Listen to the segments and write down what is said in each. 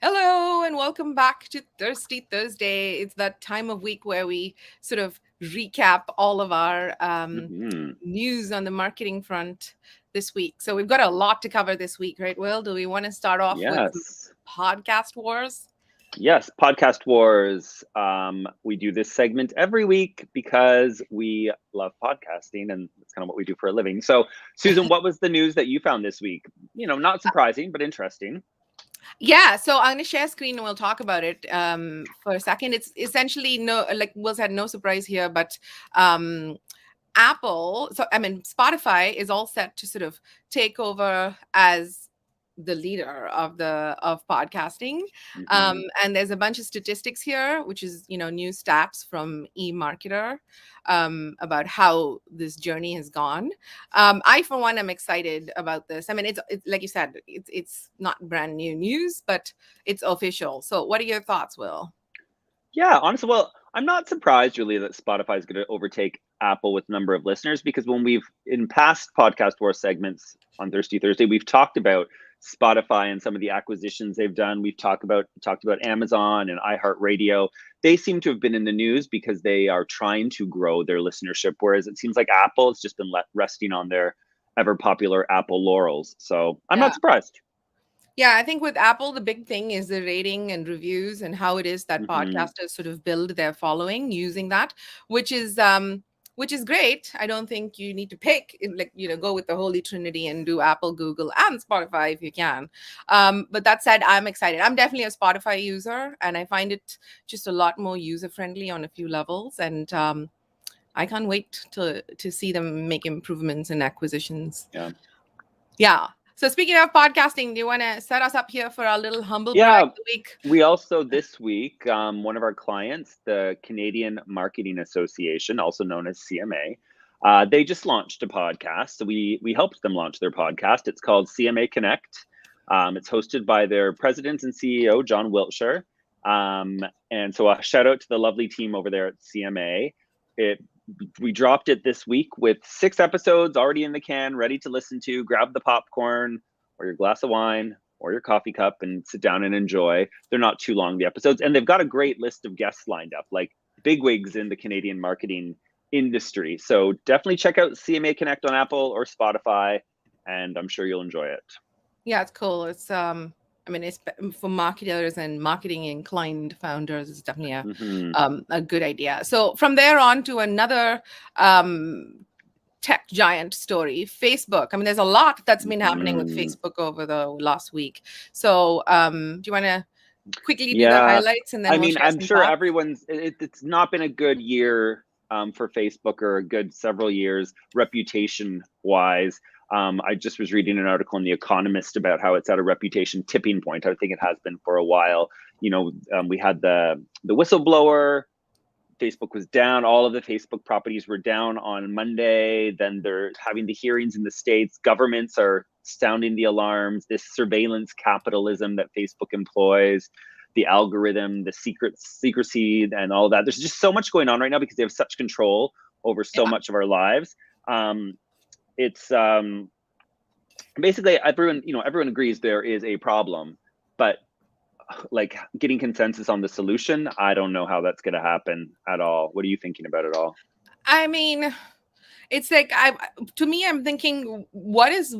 Hello and welcome back to Thirsty Thursday. It's that time of week where we sort of recap all of our Mhm. news on the marketing front this week. So we've got a lot to cover this week, right, Will? Do we want to start off with some Yes. podcast wars? Yes, Podcast Wars. We do this segment every week because we love podcasting and that's kind of what we do for a living. So, Susan, what was the news that you found this week? Not surprising, but interesting. Yeah, so I'm going to share screen and we'll talk about it for a second. It's essentially no, like Will said, no surprise here, but Spotify is all set to sort of take over as the leader of podcasting. Mhm. And there's a bunch of statistics here, which is new stats from eMarketer about how this journey has gone. I for one am excited about this. I mean, it's like you said, it's not brand new news, but it's official. So what are your thoughts, Will? Yeah, honestly, well, I'm not surprised really that Spotify is going to overtake Apple with number of listeners because when we've in past podcast war segments on Thirsty Thursday, we've talked about Spotify and some of the acquisitions they've done. We've talked about Amazon and iHeartRadio. They seem to have been in the news because they are trying to grow their listenership, whereas it seems like Apple has just been resting on their ever popular Apple laurels. So I'm Yeah. not surprised. Yeah, I think with Apple, the big thing is the rating and reviews and how it is that Hmm. podcasters sort of build their following using that, which is great. I don't think you need to pick go with the holy trinity and do Apple, Google, and Spotify if you can. But that said, I'm excited. I'm definitely a Spotify user, and I find it just a lot more user friendly on a few levels. And I can't wait to see them make improvements and acquisitions. Yeah. Yeah. So speaking of podcasting, do you want to set us up here for our little humble brag Yeah, of the week? we also this week, one of our clients, the Canadian Marketing Association, also known as CMA, they just launched a podcast. So we helped them launch their podcast. It's called CMA Connect. It's hosted by their president and CEO, John Wiltshire. Um, and so a shout out to the lovely team over there at CMA. It We dropped it this week with 6 episodes already in the can, ready to listen to. Grab the popcorn or your glass of wine or your coffee cup and sit down and enjoy. They're not too long, the episodes. And they've got a great list of guests lined up, like bigwigs in the Canadian marketing industry. So definitely check out CMA Connect on Apple or Spotify, and I'm sure you'll enjoy it. Yeah, it's cool. It's I mean, it's for marketers and marketing inclined founders. It's definitely Hmm. a good idea. So from there on to another tech giant story, Facebook. I mean, there's a lot that's been happening with Hmm. Facebook over the last week. So do you want to quickly do the Yeah, highlights and then I we'll mean, share I'm some sure thoughts? it's not been a good year for Facebook or a good several years reputation wise. I just was reading an article in The Economist about how it's at a reputation tipping point. I think it has been for a while. We had the whistleblower. Facebook was down. All of the Facebook properties were down on Monday. Then they're having the hearings in the States. Governments are sounding the alarms. This surveillance capitalism that Facebook employs, the algorithm, the secrecy, and all of that. There's just so much going on right now because they have such control over so Yeah. much of our lives. It's basically everyone agrees there is a problem, but like getting consensus on the solution, I don't know how that's going to happen at all. What are you thinking about it all? I mean, it's like to me, I'm thinking, what's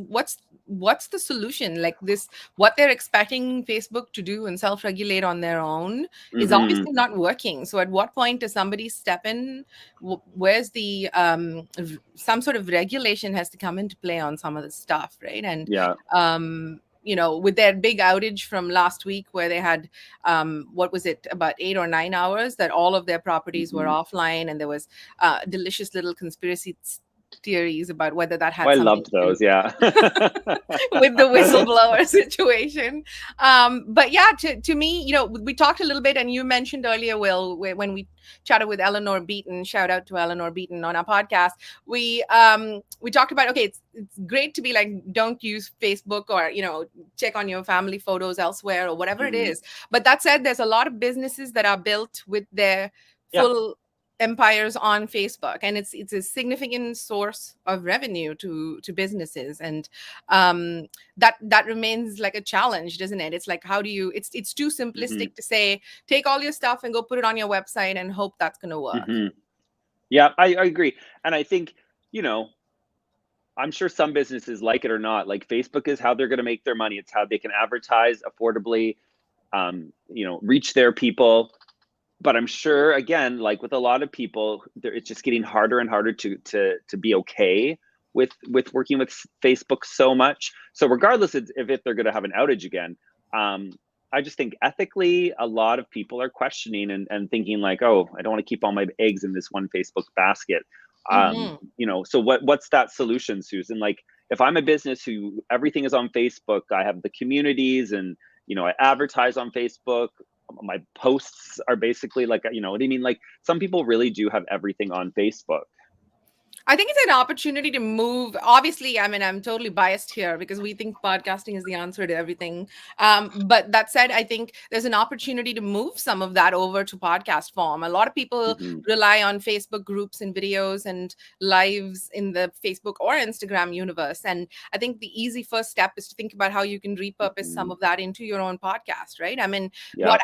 the solution? Like this, what they're expecting Facebook to do and self-regulate on their own is Hmm. obviously not working. So at what point does somebody step in? Where's the some sort of regulation has to come into play on some of the stuff, right? And Yeah. with their big outage from last week where they had what was it, about 8 or 9 hours that all of their properties were Hmm. offline, and there was delicious little conspiracy theories about whether that Oh, had I something loved to do those. Yeah. with the whistleblower situation. But yeah, to me, we talked a little bit, and you mentioned earlier, Will, when we chatted with Eleanor Beaton, shout out to Eleanor Beaton on our podcast. We talked about, okay, it's great to be like, don't use Facebook, or check on your family photos elsewhere or whatever it Hmm. is. But that said, there's a lot of businesses that are built with their Yeah. full empires on Facebook, and it's a significant source of revenue to businesses, and that remains like a challenge, doesn't it? It's like, how do you? It's too Hmm. simplistic to say take all your stuff and go put it on your website and hope that's going to work. Hmm. Yeah, I agree. And I think, you know, I'm sure some businesses, like it or not, like Facebook is how they're going to make their money. It's how they can advertise affordably, reach their people. But I'm sure, again, like with a lot of people, it's just getting harder and harder to be okay with working with Facebook so much. So regardless of if they're going to have an outage again, I just think ethically, a lot of people are questioning and thinking like, oh, I don't want to keep all my eggs in this one Facebook basket. Hmm. So what's that solution, Susan? Like, if I'm a business who everything is on Facebook, I have the communities and I advertise on Facebook. My posts are basically like, you know what I mean? Like, some people really do have everything on Facebook. I think it's an opportunity to move. Obviously, I mean, I'm totally biased here because we think podcasting is the answer to everything. But that said, I think there's an opportunity to move some of that over to podcast form. A lot of people Hmm. rely on Facebook groups and videos and lives in the Facebook or Instagram universe. And I think the easy first step is to think about how you can repurpose some Hmm. of that into your own podcast, right? I mean, Yeah.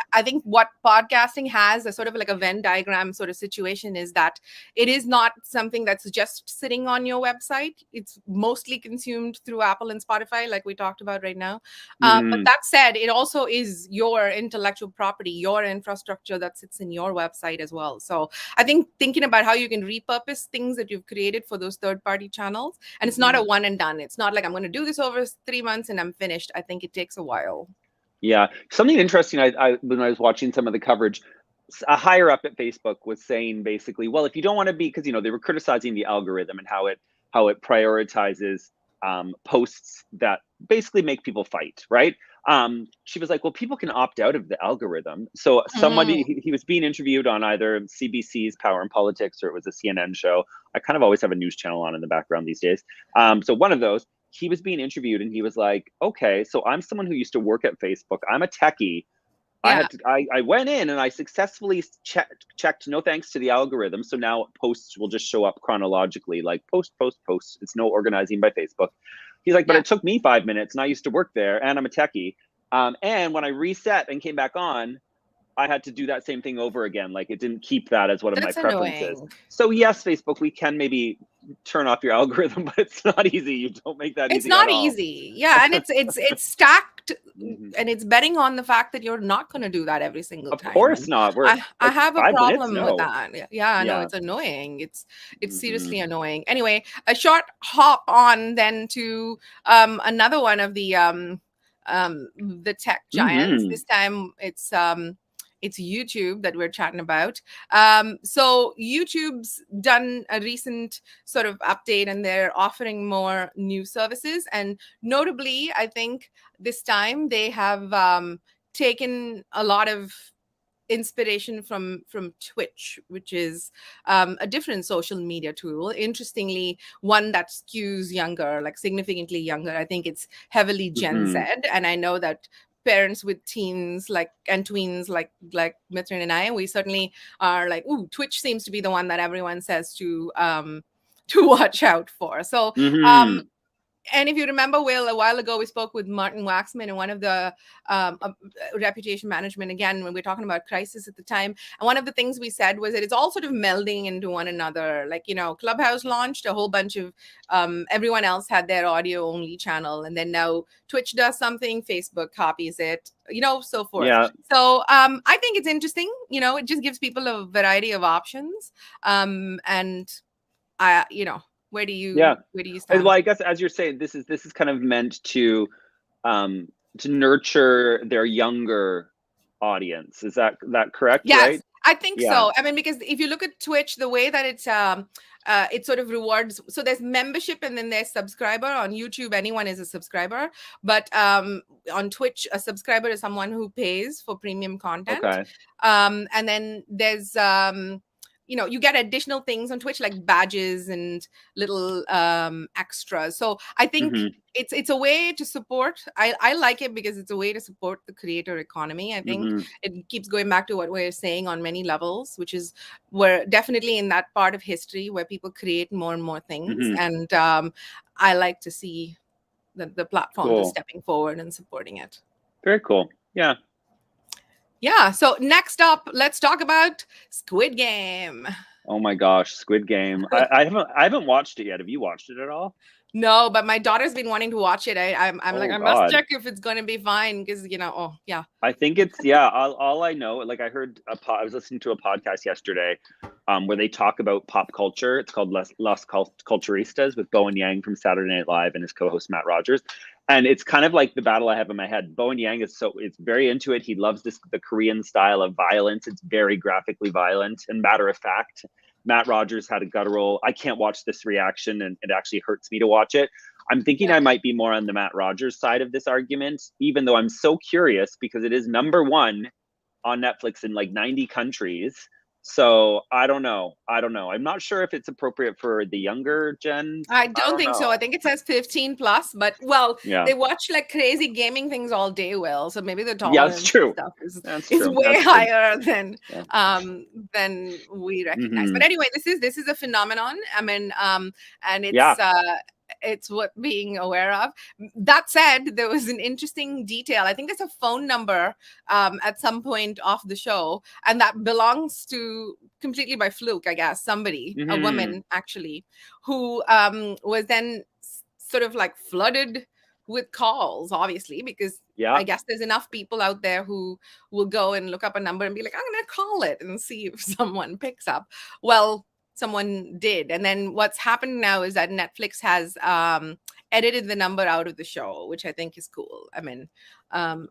what podcasting has, a sort of like a Venn diagram sort of situation, is that it is not something that's just sitting on your website. It's mostly consumed through Apple and Spotify, like we talked about right now. But Hmm. that said, it also is your intellectual property, your infrastructure that sits in your website as well. So I think thinking about how you can repurpose things that you've created for those third party channels, and it's not Hmm. a one and done. It's not like I'm going to do this over 3 months and I'm finished. I think it takes a while. Yeah. Something interesting, I when I was watching some of the coverage, a higher up at Facebook was saying basically, well, if you don't want to be, because they were criticizing the algorithm and how it prioritizes posts that basically make people fight, right? She was like, well, people can opt out of the algorithm. So somebody, Mhm. he was being interviewed on either CBC's Power and Politics, or it was a CNN show. I kind of always have a news channel on in the background these days. So one of those, he was being interviewed and he was like, okay, so I'm someone who used to work at Facebook. I'm a techie. Yeah. I went in and I successfully checked no thanks to the algorithm. So now posts will just show up chronologically, like post, post, post. It's no organizing by Facebook. He's like, but Yeah. it took me 5 minutes and I used to work there and I'm a techie. And when I reset and came back on, I had to do that same thing over again. Like, it didn't keep that as one of my That's preferences. annoying. So yes, Facebook, we can maybe turn off your algorithm, but it's not easy. You don't make that It's easy at not all. easy. Yeah, and it's stacked, Hmm. and it's betting on the fact that you're not going to do that every single Of time. course And not. We're I like have a 5 minutes. problem with No. that. Yeah, I know Yeah. it's annoying. It's Hmm. seriously annoying. Anyway, a short hop on then to another one of the tech giants. Hmm. This time it's YouTube that we're chatting about. So YouTube's done a recent sort of update and they're offering more new services. And notably, I think this time they have taken a lot of inspiration from Twitch, which is a different social media tool. Interestingly, one that skews younger, like significantly younger. I think it's heavily Gen Z, Hmm. and I know that parents with teens like and tweens like Mithrin and I, we certainly are like, ooh, Twitch seems to be the one that everyone says to watch out for. So um Hmm. and if you remember, Will, a while ago we spoke with Martin Waxman and one of the reputation management, again, when we are talking about crisis at the time. And one of the things we said was that it's all sort of melding into one another. Like, Clubhouse launched a whole bunch of, everyone else had their audio only channel. And then now Twitch does something, Facebook copies it, so forth. Yeah. So I think it's interesting. It just gives people a variety of options. And I, where do Yeah. you Well, stand? I guess as you're saying, this is kind of meant um to nurture their younger audience. Is that correct? Yes, Right? I think Yeah. so. I mean, because if you look at Twitch, the way that it sort of rewards. So there's membership and then there's subscriber. On YouTube, anyone is a subscriber, but on Twitch, a subscriber is someone who pays for premium content. Okay. And then there's you get additional things on Twitch like badges and little extras. So I think Mm-hmm. it's a way to support. I like it because it's a way to support the creator economy. I think Mm-hmm. it keeps going back to what we're saying on many levels, which is we're definitely in that part of history where people create more and more things. Mm-hmm. And I like to see the platforms are Cool. stepping forward and supporting it. Very cool. Yeah. Yeah. So next up, let's talk about Squid Game. Oh my gosh, Squid Game. I haven't watched it yet. Have you watched it at all? No, but my daughter's been wanting to watch it. I'm like, Oh I must God. check if it's going to be fine because, oh, yeah. I think it's yeah. All I know, like I heard I was listening to a podcast yesterday, where they talk about pop culture. It's called Las Culturistas with Bowen Yang from Saturday Night Live and his co-host Matt Rogers, and it's kind of like the battle I have in my head. Bowen Yang it's very into it. He loves the Korean style of violence. It's very graphically violent and matter of fact. Matt Rogers had a guttural. I can't watch this reaction, and it actually hurts me to watch it. I'm thinking Yeah. I might be more on the Matt Rogers side of this argument, even though I'm so curious because it is #1 on Netflix in like 90 countries. So I don't know. I'm not sure if it's appropriate for the younger gens. I I don't don't think so. I know. think it says 15 plus, but well, Yeah. they watch like crazy gaming things all day, Will. So maybe the Yeah, that's tolerance and true. stuff That's is true. way That's good. higher Yeah. than we recognize. Hmm. But anyway, this is a phenomenon. I mean, and Yeah. it's what being aware of. That said, there was an interesting detail. I think there's a phone number at some point off the show, and that belongs to completely by fluke, I guess, somebody, a Hmm. woman actually, who was then sort of like flooded with calls, obviously, because Yeah. I guess there's enough people out there who will go and look up a number and be like, I'm going to call it and see if someone picks up. Well, someone did. And then what's happened now is that Netflix has edited the number out of the show, which I think is cool. I mean,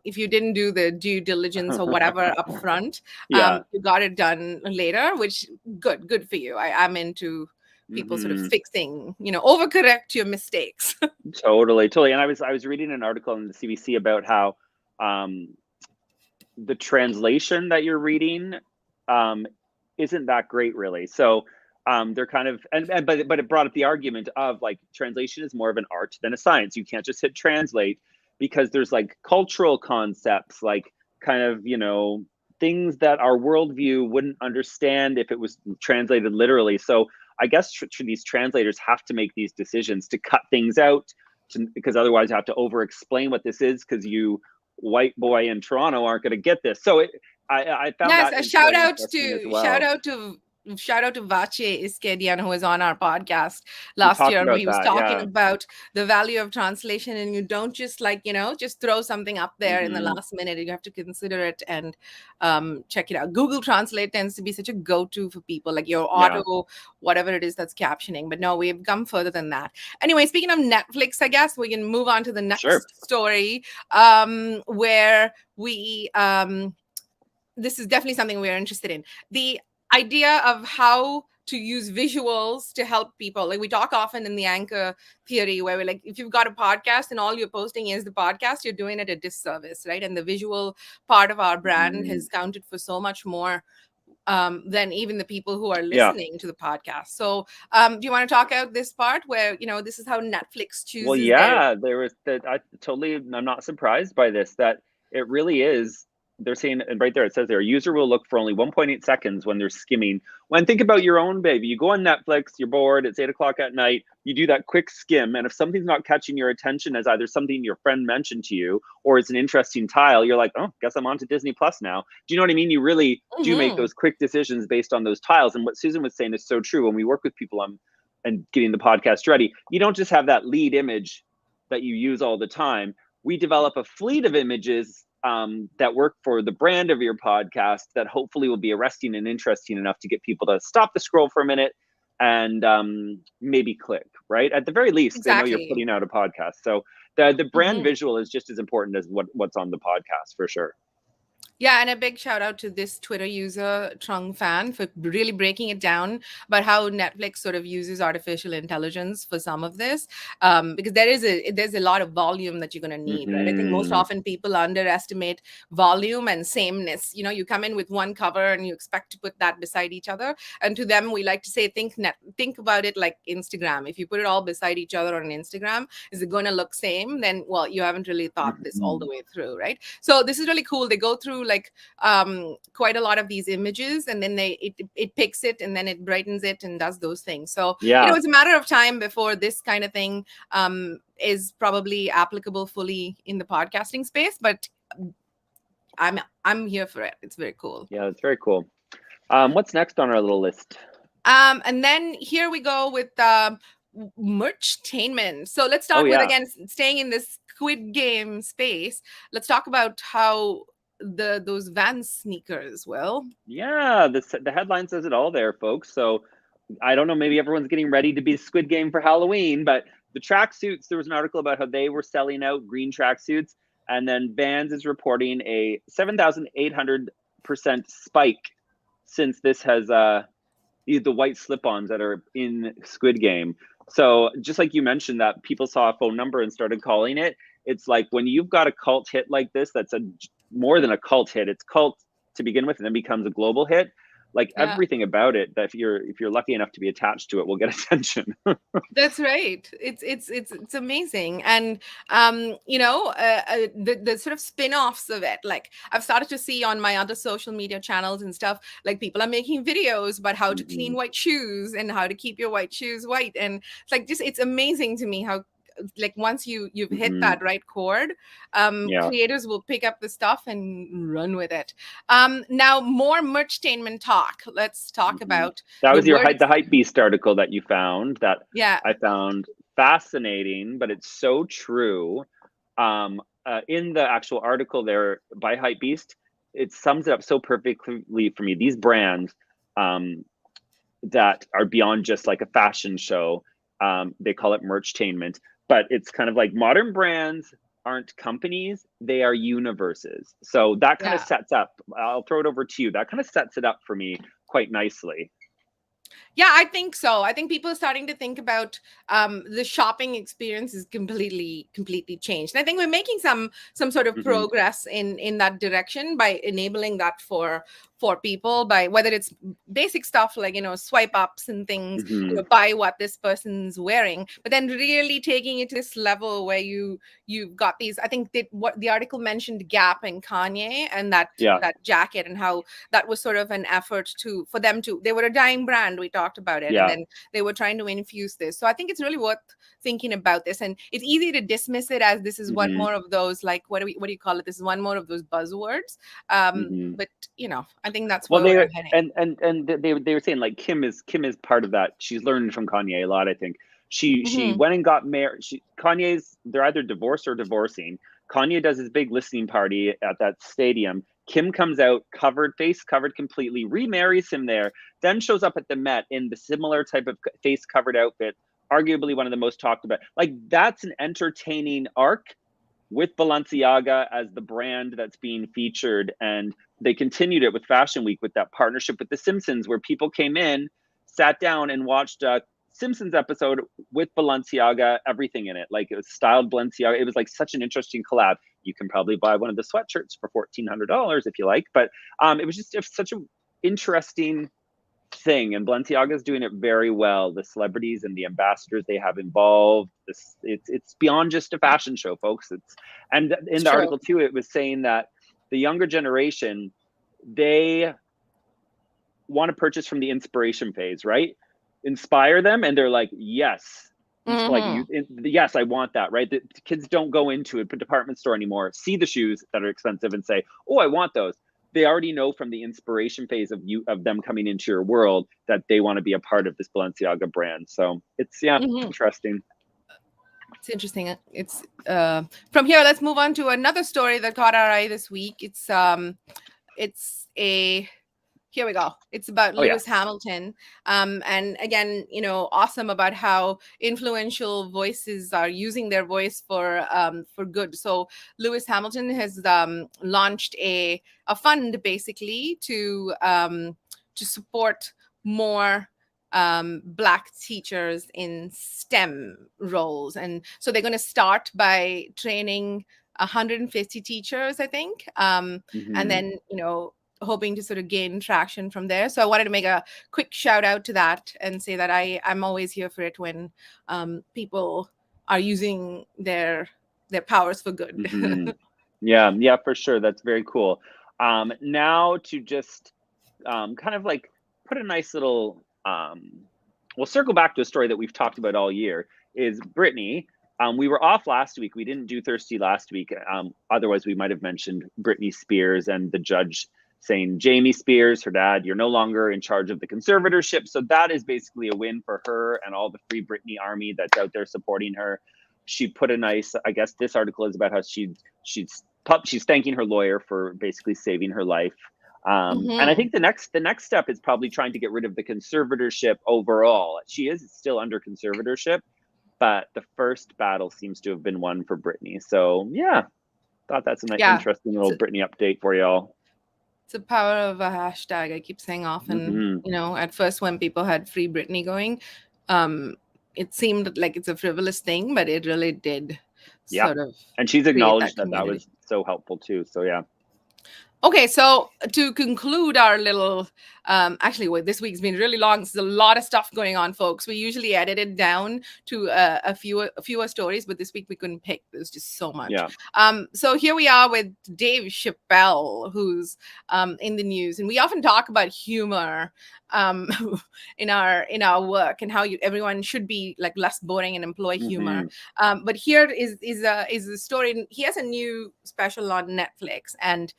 if you didn't do the due diligence or whatever up front, Yeah. you got it done later, which good for you. I'm into people sort of Hmm. fixing, overcorrect your mistakes. Totally. And I was reading an article in the CBC about how the translation that you're reading isn't that great, really. So they're kind of but it brought up the argument of like translation is more of an art than a science. You can't just hit translate because there's like cultural concepts, like kind of things that our worldview wouldn't understand if it was translated literally. So I guess these translators have to make these decisions to cut things out because otherwise you have to over explain what this is because you white boy in Toronto aren't going to get this. So I found Yes, that a shout very out interesting as to well. Vatché Iskedjian, who was on our podcast We last talked year, and about he was that. talking Yeah. about the value of translation. And you don't just just throw something up there in the Hmm. last minute. You have to consider it and check it out. Google Translate tends to be such a go-to for people, like your Yeah. auto, whatever it is that's captioning. But no, we've come further than that. Anyway, speaking of Netflix, I guess we can move on to the Sure. next story, where we this is definitely something we're interested in. The idea of how to use visuals to help people. Like we talk often in the anchor theory where we're like, if you've got a podcast and all you're posting is the podcast, you're doing it a disservice, right? And the visual part of our brand Hmm. has counted for so much more than even the people who are Yeah. listening to the podcast. So do you want to talk out this part where, this is how Netflix Well, chooses their. yeah, there was that. I'm not surprised by this, that it really is. They're saying, and right there it says there, a user will look for only 1.8 seconds when they're skimming. When think about your own baby, you go on Netflix, you're bored, it's 8 o'clock at night, you do that quick skim. And if something's not catching your attention as either something your friend mentioned to you or it's an interesting tile, you're like, oh, guess I'm on to Disney Plus now. Do you know what I mean? You really do make Mhm. those quick decisions based on those tiles. And what Susan was saying is so true. When we work with people on and getting the podcast ready, you don't just have that lead image that you use all the time. We develop a fleet of images that work for the brand of your podcast that hopefully will be arresting and interesting enough to get people to stop the scroll for a minute and maybe click, right? At the very least, they know you're Exactly. putting out a podcast. So the brand Mhm. visual is just as important as what's on the podcast for sure. Yeah, and a big shout out to this Twitter user, Trung Fan, for really breaking it down about how Netflix sort of uses artificial intelligence for some of this. Because there's a lot of volume that you're going to need, right? I think most Hmm. often people underestimate volume and sameness. You know, you come in with one cover and you expect to put that beside each other. And to them, we like to say, think about it like Instagram. If you put it all beside each other on Instagram, is it going to look same? Then, well, you haven't really thought this all the way through, right? So this is really cool. They go through like quite a lot of these images, and then it picks it and then it brightens it and does those things. So Yeah. it's a matter of time before this kind of thing is probably applicable fully in the podcasting space, but I'm here for it. It's very cool. Yeah, that's very cool. What's next on our little list? And then here we go with merchtainment. So let's Oh start with, yeah. again, staying in this Squid Game space. Let's talk about how those Vans sneakers, well. Yeah, the headline says it all there, folks. So I don't know, maybe everyone's getting ready to be Squid Game for Halloween, but the tracksuits, there was an article about how they were selling out green tracksuits, and then Vans is reporting a 7,800% spike since this has the white slip-ons that are in Squid Game. So just like you mentioned that people saw a phone number and started calling it, it's like when you've got a cult hit like this, that's a more than a cult hit. It's cult to begin with, and then becomes a global hit. Like Yeah. everything about it, that if you're lucky enough to be attached to it, will get attention. That's right. It's amazing, and the sort of spin-offs of it. Like I've started to see on my other social media channels and stuff, like people are making videos about how to clean Hmm. white shoes and how to keep your white shoes white, and it's like just it's amazing to me how like once you've hit Hmm. that right chord, Yeah. creators will pick up the stuff and run with it. Now more merchtainment talk. Let's talk Hmm. about That the was your word. the hype beast article that you found that Yeah, I found fascinating, but it's so true. In the actual article there by Hypebeast, it sums it up so perfectly for me. These brands um, that are beyond just like a fashion show, they call it merchtainment, but it's kind of like modern brands aren't companies, they are universes. So that kind of yeah. sets up, I'll throw it over to you. That kind of sets it up for me quite nicely. Yeah, I think so. I think people are starting to think about the shopping experience is completely changed. And I think we're making some sort of Hmm. progress in that direction by enabling that for people, by whether it's basic stuff like swipe ups and things, Hmm. buy what this person's wearing, but then really taking it to this level where you've got these. I think that what the article mentioned Gap and Kanye and Yeah. that jacket, and how that was sort of an effort for them to, they were a dying brand, we talked about it, and Yeah. then they were trying to infuse this. So I think it's really worth thinking about this, and it's easy to dismiss it as this is one Hmm. more of those, like, what do you call it, this is one more of those buzzwords. Hmm. But I think that's Well, where we're they heading. and they were saying like Kim is part of that. She's learned from Kanye a lot. I think she Hmm. went and got married. Kanye's, they're either divorced or divorcing. Kanye does his big listening party at that stadium. Kim comes out covered, face covered completely, remarries him there, then shows up at the Met in the similar type of face covered outfit, arguably one of the most talked about. Like that's an entertaining arc with Balenciaga as the brand that's being featured. And they continued it with Fashion Week with that partnership with The Simpsons, where people came in, sat down, and watched a Simpsons episode with Balenciaga, everything in it. Like it was styled Balenciaga. It was like such an interesting collab. You can probably buy one of the sweatshirts for $1,400 if you like. But it was just such an interesting thing, and Balenciaga is doing it very well. The celebrities and the ambassadors they have involved, it's beyond just a fashion show, folks. It's, and It's in the true. article too, it was saying that the younger generation, they want to purchase from the inspiration phase, right? Inspire them, and they're like, yes. Like Hmm. yes, I want that, right? The kids don't go into a department store anymore, see the shoes that are expensive, and say, "Oh, I want those." They already know from the inspiration phase of them coming into your world that they want to be a part of this Balenciaga brand. So it's, yeah, it's Hmm. interesting. It's interesting. It's from here. Let's move on to another story that caught our eye this week. It's a Here we go. It's about Oh, yeah. Lewis Hamilton. And again, awesome about how influential voices are using their voice for good. So Lewis Hamilton has launched a fund basically to support more Black teachers in STEM roles. And so they're going to start by training 150 teachers, I think. And Hmm. then, hoping to sort of gain traction from there. So I wanted to make a quick shout out to that and say that I'm always here for it when people are using their powers for good. Hmm. Yeah, for sure. That's very cool. Now to just kind of like put a nice little, we'll circle back to a story that we've talked about all year, is Britney. We were off last week. We didn't do Thirsty last week. Otherwise, we might have mentioned Britney Spears and the judge saying, Jamie Spears, her dad, you're no longer in charge of the conservatorship. So that is basically a win for her and all the Free Britney army that's out there supporting her. She put a nice, I guess this article is about how she's thanking her lawyer for basically saving her life. And I Hmm. think the next step is probably trying to get rid of the conservatorship overall. She is still under conservatorship, but the first battle seems to have been won for Britney. So yeah, thought that's an Yeah. interesting It's little Britney update for y'all. it's the power of a hashtag. I keep saying often, Hmm. at first when people had Free Britney going, um, it seemed like it's a frivolous thing, but it really did Yeah, sort of and she's create that acknowledged that that community. was so helpful too. So yeah. Okay, so to conclude our little, actually, wait, this week's been really long. There's a lot of stuff going on, folks. We usually edit it down to a fewer stories, but this week we couldn't pick. There's just so much. Yeah. So here we are with Dave Chappelle, who's in the news, and we often talk about humor um, in our work and how everyone should be like less boring and employ humor. Hmm. But here is a story. He has a new special on Netflix, and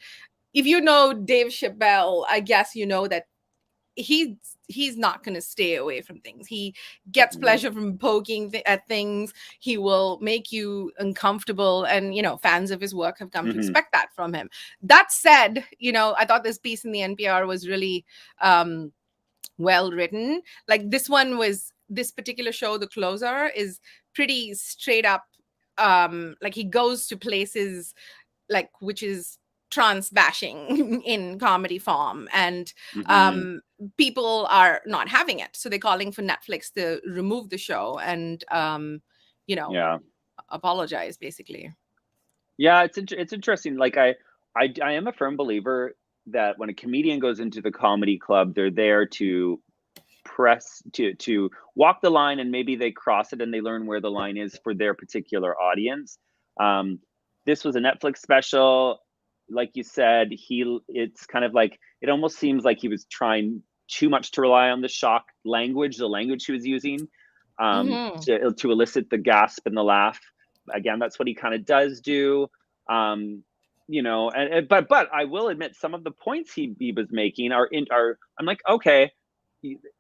if you know Dave Chappelle, I guess you know that he's not going to stay away from things. He gets Nope. pleasure from poking at things. He will make you uncomfortable, and fans of his work have come to Hmm. expect that from him. That said, I thought this piece in the NPR was really well written. Like this particular show, The Closer, is pretty straight up. Like he goes to places like which is trans bashing in comedy form, and Hmm. um people are not having it, so they're calling for Netflix to remove the show and you know Yeah. apologize basically. Yeah, it's interesting. Like I am a firm believer that when a comedian goes into the comedy club, they're there to press to walk the line, and maybe they cross it and they learn where the line is for their particular audience. Um, this was a Netflix special, like you said. It's kind of like it almost seems like he was trying too much to rely on the shock language, the language he was using, Hmm. to elicit the gasp and the laugh. Again, that's what he kind of does do. Um, but I will admit some of the points he was making are I'm like, okay,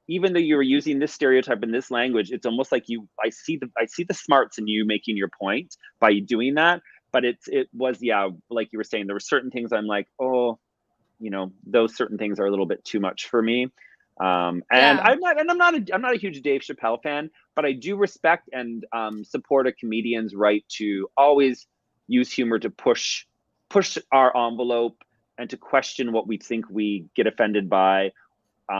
even though you were using this stereotype in this language, it's almost like I see the smarts in you making your point by doing that. But it was, yeah, like you were saying, there were certain things I'm like, oh, those certain things are a little bit too much for me. And Yeah. I'm not a huge Dave Chappelle fan, but I do respect and support a comedian's right to always use humor to push our envelope and to question what we think we get offended by,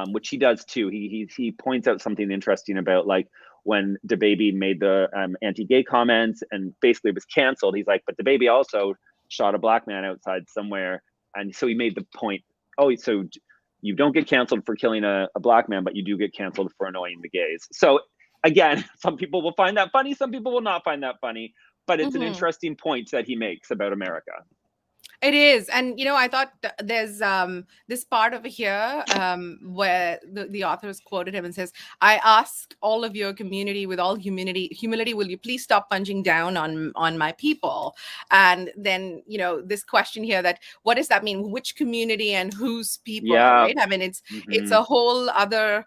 which he does too. He points out something interesting about, like, when DaBaby made the anti-gay comments and basically was canceled. He's like, but DaBaby also shot a black man outside somewhere, and so he made the point. Oh, so you don't get canceled for killing a black man, but you do get canceled for annoying the gays. So again, some people will find that funny, some people will not find that funny, but it's an Hmm. interesting point that he makes about America. It is. And I thought there's this part over here where the author has quoted him and says, I ask all of your community with all humility, will you please stop punching down on my people? And then, this question here, that what does that mean? Which community and whose people, Yeah. right? I mean, it's Hmm. a whole other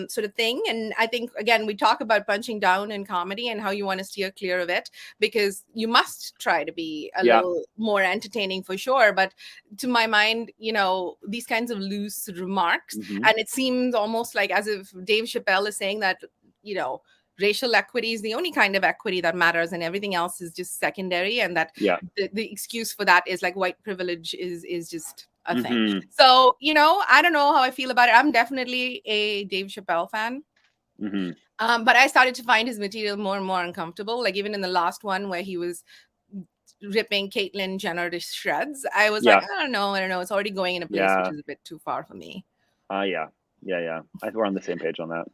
sort of thing. And I think, again, we talk about punching down in comedy and how you want to steer clear of it, because you must try to be a Yeah. little more entertaining for sure. But to my mind, these kinds of loose remarks, Mm-hmm. and it seems almost like as if Dave Chappelle is saying that, racial equity is the only kind of equity that matters and everything else is just secondary, and that Yeah. the excuse for that is like white privilege is just a thing. Mm-hmm. So, I don't know how I feel about it. I'm definitely a Dave Chappelle fan. Mm-hmm. But I started to find his material more and more uncomfortable. Like even in the last one where he was ripping Caitlyn Jenner to shreds, I was like, Yeah. I don't know. It's already going in a place which Yeah. is a bit too far for me. Yeah. I think we're on the same page on that.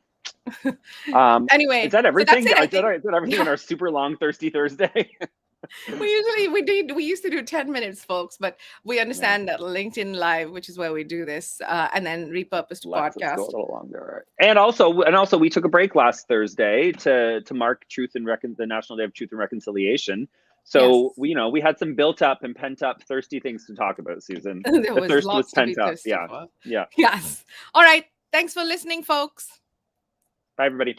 Anyway, is that so everything? that's it, I Is that think. everything in our super long Thirsty Thursday? We used to do 10 minutes, folks, but we understand that LinkedIn Live, which is where we do this, and then repurposed to Let's go a podcast. little longer. And also we took a break last Thursday to mark the National Day of Truth and Reconciliation. So Yes. we had some built up and pent up thirsty things to talk about, Susan. There The was thirst was lots to be pent up. thirsty Yeah. for. Yeah. Yes. All right. Thanks for listening, folks. Bye, everybody.